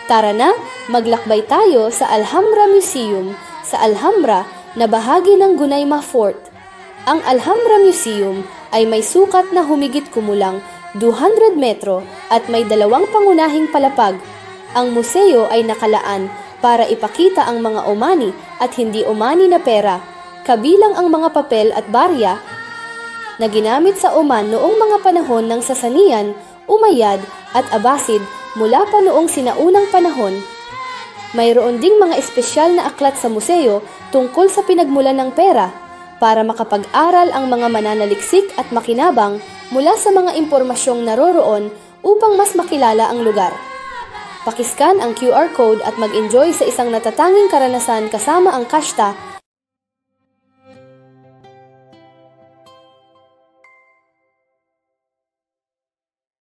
Tara na, maglakbay tayo sa Alhambra Museum sa Alhambra na bahagi ng Gunaima Fort. Ang Alhambra Museum ay may sukat na humigit kumulang 200 metro at may dalawang pangunahing palapag. Ang museo ay nakalaan para ipakita ang mga umani at hindi umani na pera, kabilang ang mga papel at barya na ginamit sa Oman noong mga panahon ng Sasanian, Umayyad at Abbasid mula pa noong sinaunang panahon. Mayroon ding mga espesyal na aklat sa museo tungkol sa pinagmulan ng pera para makapag-aral ang mga mananaliksik at makinabang mula sa mga impormasyong naroroon upang mas makilala ang lugar. Pakiskan ang QR code at mag-enjoy sa isang natatanging karanasan kasama ang kashta